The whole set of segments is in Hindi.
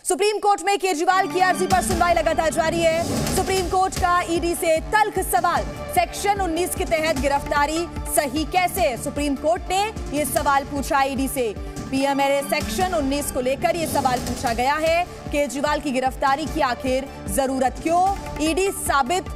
सुप्रीम कोर्ट में केजरीवाल की अर्जी पर सुनवाई लगातार जारी है। सुप्रीम कोर्ट का ईडी से तल्ख सवाल, सेक्शन 19 के तहत गिरफ्तारी सही कैसे? सुप्रीम कोर्ट ने ये सवाल पूछा ईडी से। पीएमएलए सेक्शन 19 को लेकर ये सवाल पूछा गया है। केजरीवाल की गिरफ्तारी की आखिर जरूरत क्यों? ईडी साबित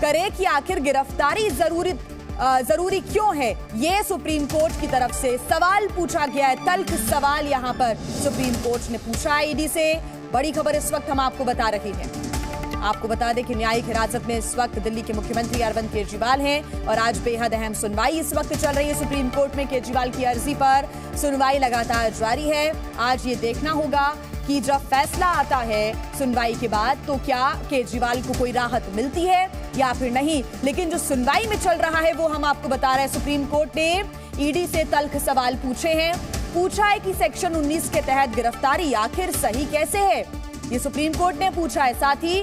करे कि आखिर गिरफ्तारी जरूरी क्यों है, ये सुप्रीम कोर्ट की तरफ से सवाल पूछा गया है। तल्ख सवाल यहां पर सुप्रीम कोर्ट ने पूछा है ईडी से। बड़ी खबर इस वक्त हम आपको बता रहे हैं। आपको बता दें कि न्यायिक हिरासत में इस वक्त दिल्ली के मुख्यमंत्री अरविंद केजरीवाल हैं और आज बेहद अहम सुनवाई इस वक्त चल रही है सुप्रीम कोर्ट में। केजरीवाल की अर्जी पर सुनवाई लगातार जारी है। आज ये देखना होगा कि जब फैसला आता है सुनवाई के बाद तो क्या केजरीवाल को कोई राहत मिलती है या फिर नहीं। लेकिन जो सुनवाई में चल रहा है वो हम आपको बता रहे हैं। सुप्रीम कोर्ट ने ईडी से तल्ख सवाल पूछे हैं। पूछा है कि सेक्शन 19 के तहत गिरफ्तारी आखिर सही कैसे है, ये सुप्रीम कोर्ट ने पूछा है। साथ ही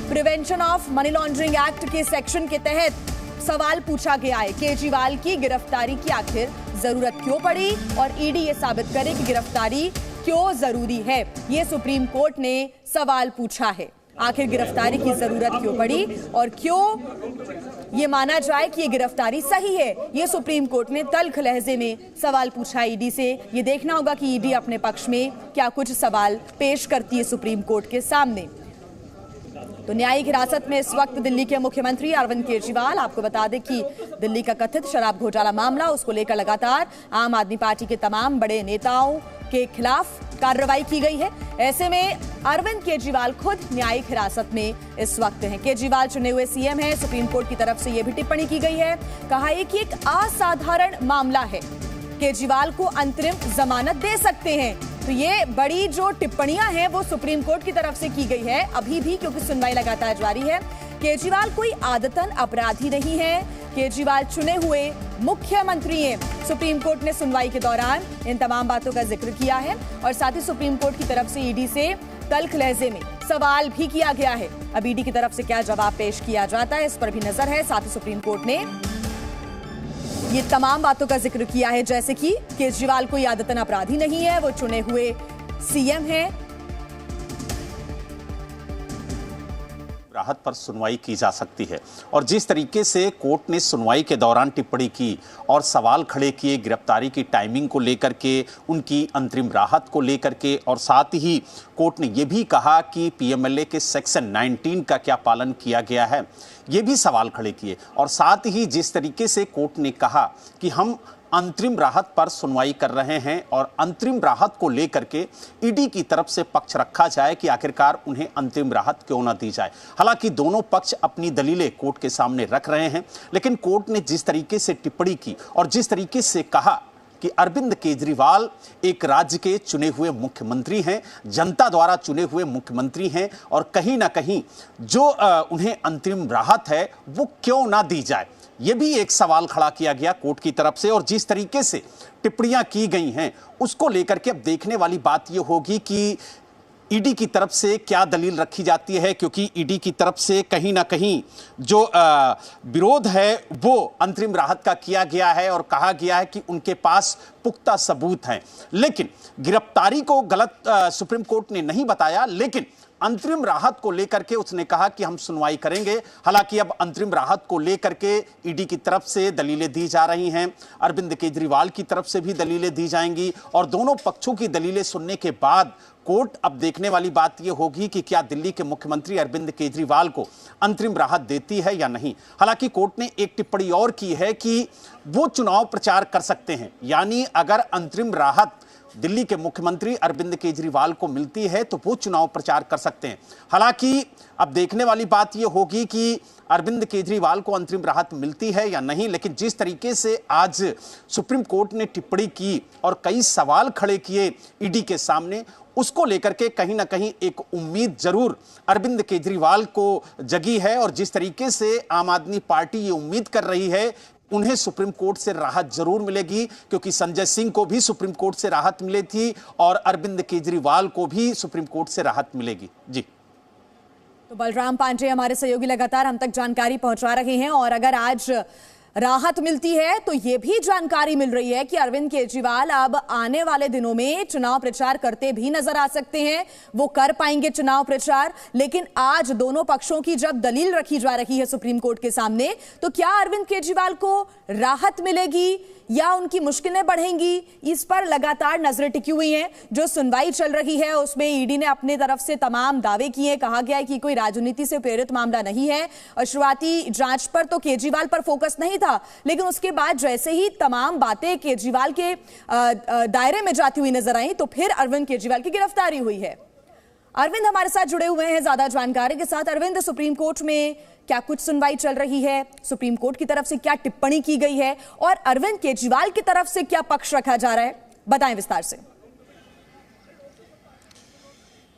prevention of money laundering act के सेक्शन के तहत सवाल पूछा गया है, केजरीवाल की गिरफ्तारी की आखिर जरूरत क्यों पड़ी और ईडी ये साबित करे कि गिरफ्तारी क्यों जरूरी है। ये सुप्रीम कोर्ट ने सवाल पूछा है, आखिर गिरफ्तारी की जरूरत क्यों पड़ी और क्यों ये माना जाए कि ये गिरफ्तारी सही है। ये सुप्रीम कोर्ट ने तल्ख लहजे में सवाल पूछा ईडी से। ये देखना होगा कि ईडी अपने पक्ष में क्या कुछ सवाल पेश करती है सुप्रीम कोर्ट के सामने। तो न्यायिक हिरासत में इस वक्त दिल्ली के मुख्यमंत्री अरविंद केजरीवाल। आपको बता दें कि दिल्ली का कथित शराब घोटाला मामला, उसको लेकर लगातार आम आदमी पार्टी के तमाम बड़े नेताओं के खिलाफ कार्रवाई की गई है। ऐसे में अरविंद केजरीवाल खुद न्यायिक हिरासत में इस वक्त हैं। केजरीवाल चुने हुए सीएम हैं। सुप्रीम कोर्ट की तरफ से यह भी टिप्पणी की गई है। कहा है कि एक असाधारण मामला है, केजरीवाल को अंतरिम जमानत दे सकते हैं। तो ये बड़ी जो टिप्पणियां हैं वो सुप्रीम कोर्ट की तरफ से की गई है अभी भी, क्योंकि सुनवाई लगातार जारी है। केजरीवाल कोई आदतन अपराधी नहीं है, केजरीवाल चुने हुए मुख्यमंत्री हैं। सुप्रीम कोर्ट ने सुनवाई के दौरान इन तमाम बातों का जिक्र किया है और साथ ही सुप्रीम कोर्ट की तरफ से ईडी से तल्ख लहजे में सवाल भी किया गया है। अब ईडी की तरफ से क्या जवाब पेश किया जाता है इस पर भी नजर है। साथ ही सुप्रीम कोर्ट ने ये तमाम बातों का जिक्र किया है, जैसे कि केजरीवाल कोई आदतन अपराधी नहीं है, वो चुने हुए सीएम हैं। राहत पर सुनवाई की जा सकती है और जिस तरीके से कोर्ट ने सुनवाई के दौरान टिप्पणी की और सवाल खड़े किए गिरफ्तारी की टाइमिंग को लेकर के, उनकी अंतरिम राहत को लेकर के, और साथ ही कोर्ट ने यह भी कहा कि पीएमएलए के सेक्शन 19 का क्या पालन किया गया है, ये भी सवाल खड़े किए। और साथ ही जिस तरीके से कोर्ट ने कहा कि हम अंतरिम राहत पर सुनवाई कर रहे हैं और अंतरिम राहत को लेकर के ईडी की तरफ से पक्ष रखा जाए कि आखिरकार उन्हें अंतरिम राहत क्यों ना दी जाए। हालांकि दोनों पक्ष अपनी दलीलें कोर्ट के सामने रख रहे हैं, लेकिन कोर्ट ने जिस तरीके से टिप्पणी की और जिस तरीके से कहा कि अरविंद केजरीवाल एक राज्य के चुने हुए मुख्यमंत्री हैं, जनता द्वारा चुने हुए मुख्यमंत्री हैं और कहीं ना कहीं जो उन्हें अंतरिम राहत है वो क्यों ना दी जाए, यह भी एक सवाल खड़ा किया गया कोर्ट की तरफ से। और जिस तरीके से टिप्पणियां की गई हैं उसको लेकर के अब देखने वाली बात यह होगी कि ईडी की तरफ से क्या दलील रखी जाती है, क्योंकि ईडी की तरफ से कहीं ना कहीं जो विरोध है वो अंतरिम राहत का किया गया है और कहा गया है कि उनके पास पुख्ता सबूत हैं। लेकिन गिरफ्तारी को गलत सुप्रीम कोर्ट ने नहीं बताया, लेकिन अंतरिम राहत को लेकर के उसने कहा कि हम सुनवाई करेंगे। हालांकि अब अंतरिम राहत को लेकर के ईडी की तरफ से दलीलें दी जा रही हैं, अरविंद केजरीवाल की तरफ से भी दलीलें दी जाएंगी और दोनों पक्षों की दलीलें सुनने के बाद कोर्ट अब देखने वाली बात यह होगी कि क्या दिल्ली के मुख्यमंत्री अरविंद केजरीवाल को अंतरिम राहत देती है या नहीं। हालांकि कोर्ट ने एक टिप्पणी और की है कि वो चुनाव प्रचार कर सकते हैं, यानी अगर अंतरिम राहत दिल्ली के मुख्यमंत्री अरविंद केजरीवाल को मिलती है तो वो चुनाव प्रचार कर सकते हैं। हालांकि अब देखने वाली बात यह होगी कि अरविंद केजरीवाल को अंतरिम राहत मिलती है या नहीं, लेकिन जिस तरीके से आज सुप्रीम कोर्ट ने टिप्पणी की और कई सवाल खड़े किए ईडी के सामने, उसको लेकर के कहीं ना कहीं एक उम्मीद जरूर अरविंद केजरीवाल को जगी है। और जिस तरीके से आम आदमी पार्टी ये उम्मीद कर रही है उन्हें सुप्रीम कोर्ट से राहत जरूर मिलेगी, क्योंकि संजय सिंह को भी सुप्रीम कोर्ट से राहत मिली थी और अरविंद केजरीवाल को भी सुप्रीम कोर्ट से राहत मिलेगी। जी, तो बलराम पांडे हमारे सहयोगी लगातार हम तक जानकारी पहुंचा रहे हैं और अगर आज राहत मिलती है तो यह भी जानकारी मिल रही है कि अरविंद केजरीवाल अब आने वाले दिनों में चुनाव प्रचार करते भी नजर आ सकते हैं। वो कर पाएंगे चुनाव प्रचार, लेकिन आज दोनों पक्षों की जब दलील रखी जा रही है सुप्रीम कोर्ट के सामने, तो क्या अरविंद केजरीवाल को राहत मिलेगी या उनकी मुश्किलें बढ़ेंगी, इस पर लगातार नजरें टिकी हुई हैं। जो सुनवाई चल रही है उसमें ईडी ने अपने तरफ से तमाम दावे किए। कहा गया है कि कोई राजनीति से प्रेरित मामला नहीं है और शुरुआती जांच पर तो केजरीवाल पर फोकस नहीं था, लेकिन उसके बाद जैसे ही तमाम बातें केजरीवाल के दायरे में जाती हुई नजर आई तो फिर अरविंद केजरीवाल की गिरफ्तारी हुई है। अरविंद हमारे साथ जुड़े हुए हैं ज्यादा जानकारी के साथ। अरविंद, सुप्रीम कोर्ट में क्या कुछ सुनवाई चल रही है, सुप्रीम कोर्ट की तरफ से क्या टिप्पणी की गई है और अरविंद केजरीवाल की तरफ से क्या पक्ष रखा जा रहा है, बताएं विस्तार से।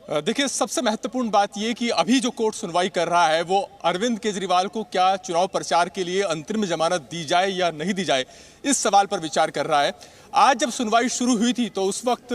देखिए, सबसे महत्वपूर्ण बात यह कि अभी जो कोर्ट सुनवाई कर रहा है वो अरविंद केजरीवाल को क्या चुनाव प्रचार के लिए अंतरिम जमानत दी जाए या नहीं दी जाए, इस सवाल पर विचार कर रहा है। आज जब सुनवाई शुरू हुई थी तो उस वक्त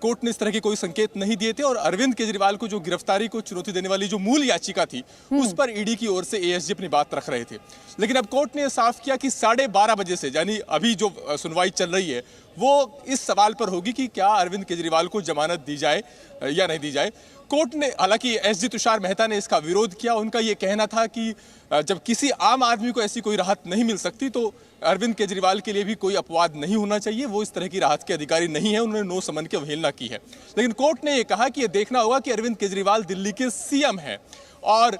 कोर्ट ने इस तरह के कोई संकेत नहीं दिए थे और अरविंद केजरीवाल को जो गिरफ्तारी को चुनौती देने वाली जो मूल याचिका थी उस पर ईडी की ओर से एएसजी अपनी बात रख रहे थे। लेकिन अब कोर्ट ने साफ किया कि 12:30 बजे से, यानी अभी जो सुनवाई चल रही है वो इस सवाल पर होगी कि क्या अरविंद केजरीवाल को जमानत दी जाए या नहीं दी जाए। कोर्ट ने, हालांकि एसजी तुषार मेहता ने इसका विरोध किया। उनका यह कहना था कि जब किसी आम आदमी को ऐसी कोई राहत नहीं मिल सकती तो अरविंद केजरीवाल के लिए भी कोई अपवाद नहीं होना चाहिए, वो इस तरह की राहत के अधिकारी नहीं है, उन्होंने नो समन की अवहेलना की है। लेकिन कोर्ट ने यह कहा कि यह देखना होगा कि अरविंद केजरीवाल दिल्ली के सीएम हैं और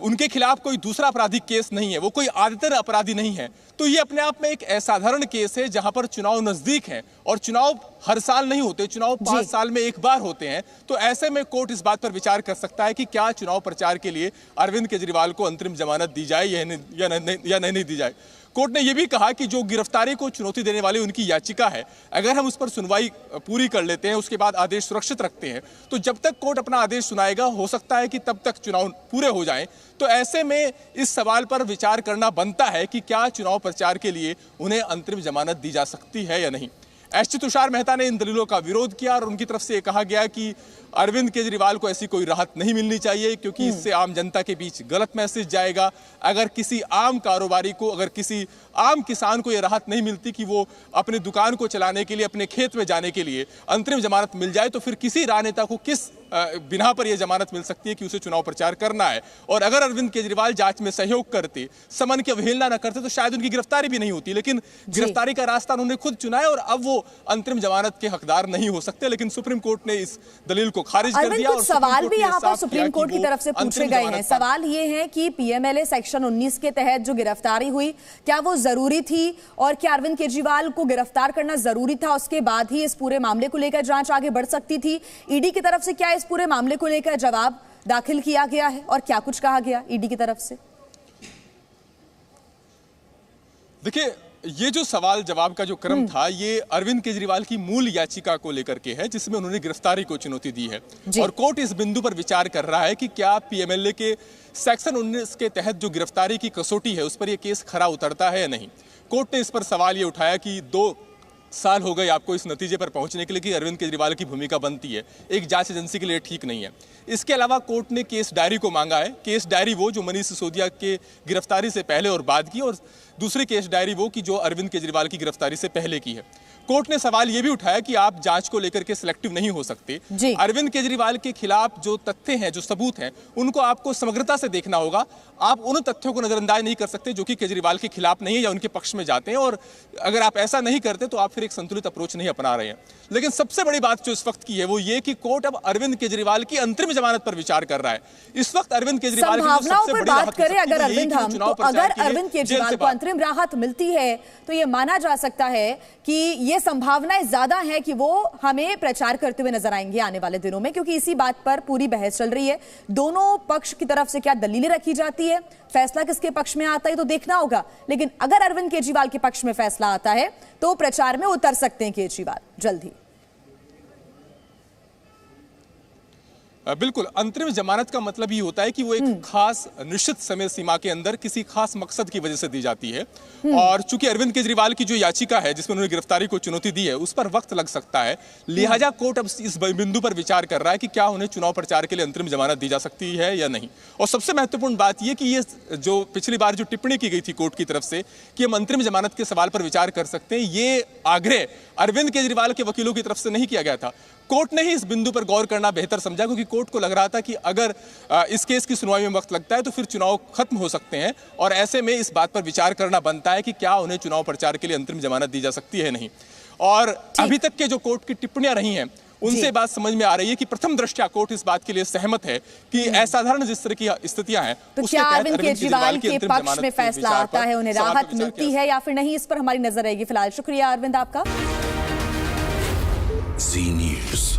उनके खिलाफ कोई दूसरा आपराधिक केस नहीं है, वो कोई आदतन अपराधी नहीं है। तो ये अपने आप में एक असाधारण केस है जहां पर चुनाव नजदीक हैं और चुनाव हर साल नहीं होते, चुनाव 5 साल में एक बार होते हैं। तो ऐसे में कोर्ट इस बात पर विचार कर सकता है कि क्या चुनाव प्रचार के लिए अरविंद केजरीवाल को अंतरिम जमानत दी जाए या नहीं दी जाए। कोर्ट ने यह भी कहा कि जो गिरफ्तारी को चुनौती देने वाली उनकी याचिका है, अगर हम उस पर सुनवाई पूरी कर लेते हैं, उसके बाद आदेश सुरक्षित रखते हैं, तो जब तक कोर्ट अपना आदेश सुनाएगा हो सकता है कि तब तक चुनाव पूरे हो जाएं। तो ऐसे में इस सवाल पर विचार करना बनता है कि क्या चुनाव प्रचार के लिए उन्हें अंतरिम जमानत दी जा सकती है या नहीं। एसजी तुषार मेहता ने इन दलीलों का विरोध किया और उनकी तरफ से यह कहा गया कि अरविंद केजरीवाल को ऐसी कोई राहत नहीं मिलनी चाहिए क्योंकि इससे आम जनता के बीच गलत मैसेज जाएगा। अगर किसी आम कारोबारी को, अगर किसी आम किसान को यह राहत नहीं मिलती कि वो अपनी दुकान को चलाने के लिए, अपने खेत में जाने के लिए अंतरिम जमानत मिल जाए, तो फिर किसी राजनेता को किस बिना पर यह जमानत मिल सकती है कि उसे चुनाव प्रचार करना है। और अगर अरविंद केजरीवाल जांच में सहयोग करते, समन की अवहेलना न करते, तो शायद उनकी गिरफ्तारी भी नहीं होती। लेकिन गिरफ्तारी का रास्ता उन्होंने खुद चुना है और अब वो अंतरिम जमानत के हकदार नहीं हो सकते। लेकिन सुप्रीम कोर्ट ने इस दलील को खारिज कर दिया। कुछ सवाल भी यहाँ पर सुप्रीम कोर्ट की तरफ से पूछे गए हैं। सवाल ये है कि पीएमएलए सेक्शन 19 के तहत जो गिरफ्तारी हुई, क्या वो जरूरी थी और क्या अरविंद केजरीवाल को गिरफ्तार करना जरूरी था? उसके बाद ही इस पूरे मामले को लेकर जांच आगे बढ़ सकती थी। ईडी की तरफ से क्या इस पूरे मामले को लेकर जवाब दाखिल किया गया है और क्या कुछ कहा गया ईडी की तरफ से? देखिए, ये जो सवाल जवाब का जो क्रम था, ये अरविंद केजरीवाल की मूल याचिका को लेकर के है जिसमें उन्होंने गिरफ्तारी को चुनौती दी है और कोर्ट इस बिंदु पर विचार कर रहा है कि क्या पीएमएलए के सेक्शन 19 के तहत जो गिरफ्तारी की कसौटी है उस पर यह केस खरा उतरता है या नहीं। कोर्ट ने इस पर सवाल ये उठाया कि 2 साल हो गए आपको इस नतीजे पर पहुंचने के लिए कि अरविंद केजरीवाल की भूमिका बनती है, एक जांच एजेंसी के लिए ठीक नहीं है। इसके अलावा कोर्ट ने केस डायरी को मांगा है। केस डायरी वो जो मनीष सिसोदिया के गिरफ्तारी से पहले और बाद की, और दूसरी केस डायरी वो कि जो अरविंद केजरीवाल की गिरफ्तारी से पहले की है। कोर्ट ने सवाल यह भी उठाया कि आप जांच को लेकर के सिलेक्टिव नहीं हो सकते। अरविंद केजरीवाल के खिलाफ जो तथ्य हैं, जो सबूत हैं, उनको आपको समग्रता से देखना होगा। आप उन तथ्यों को नजरअंदाज नहीं कर सकते जो कि केजरीवाल के खिलाफ नहीं है या उनके पक्ष में जाते हैं, और अगर आप ऐसा नहीं करते तो आप फिर एक संतुलित अप्रोच नहीं अपना रहे हैं। लेकिन सबसे बड़ी बात जो इस वक्त की है वो ये कि कोर्ट अब अरविंद केजरीवाल की अंतरिम जमानत पर विचार कर रहा है। इस वक्त अरविंद केजरीवाल की सबसे बड़ी बात करें, अगर अरविंद केजरीवाल को अंतरिम राहत मिलती है तो यह माना जा सकता है कि यह संभावनाएं ज्यादा है कि वो हमें प्रचार करते हुए नजर आएंगे आने वाले दिनों में, क्योंकि इसी बात पर पूरी बहस चल रही है। दोनों पक्ष की तरफ से क्या दलीलें रखी जाती है, फैसला किसके पक्ष में आता है तो देखना होगा। लेकिन अगर अरविंद केजरीवाल के पक्ष में फैसला आता है तो प्रचार में उतर सकते हैं केजरीवाल जल्द ही। बिल्कुल, अंतरिम जमानत का मतलब ये होता है कि वो एक खास निश्चित समय सीमा के अंदर किसी खास मकसद की वजह से दी जाती है। और चूंकि अरविंद केजरीवाल की जो याचिका है जिसमें उन्होंने गिरफ्तारी को चुनौती दी है, उस पर वक्त लग सकता है। लिहाजा कोर्ट अब इस बिंदु पर विचार कर रहा है कि क्या उन्हें चुनाव प्रचार के लिए अंतरिम जमानत दी जा सकती है या नहीं। और सबसे महत्वपूर्ण बात यह कि ये जो पिछली बार जो टिप्पणी की गई थी कोर्ट की तरफ से कि हम अंतरिम जमानत के सवाल पर विचार कर सकते हैं, ये आग्रह अरविंद केजरीवाल के वकीलों की तरफ से नहीं किया गया था। कोर्ट ने ही इस बिंदु पर गौर करना बेहतर समझा, क्योंकि कोर्ट को लग रहा था कि अगर इस केस की सुनवाई में वक्त लगता है तो फिर चुनाव खत्म हो सकते हैं, और ऐसे में इस बात पर विचार करना बनता है कि क्या उन्हें चुनाव प्रचार के लिए अंतरिम जमानत दी जा सकती है नहीं। और अभी तक के जो कोर्ट की टिप्पणियां रही हैं उनसे बात समझ में आ रही है कि प्रथम दृष्टया कोर्ट इस बात के लिए सहमत है कि असाधारण जिस तरह की स्थितियां हैं, तो क्या अरविंद केजरीवाल के पक्ष में फैसला आता है, उन्हें राहत मिलती है या फिर नहीं, इस पर हमारी नजर रहेगी। फिलहाल शुक्रिया अरविंद आपका। जी न्यूज़।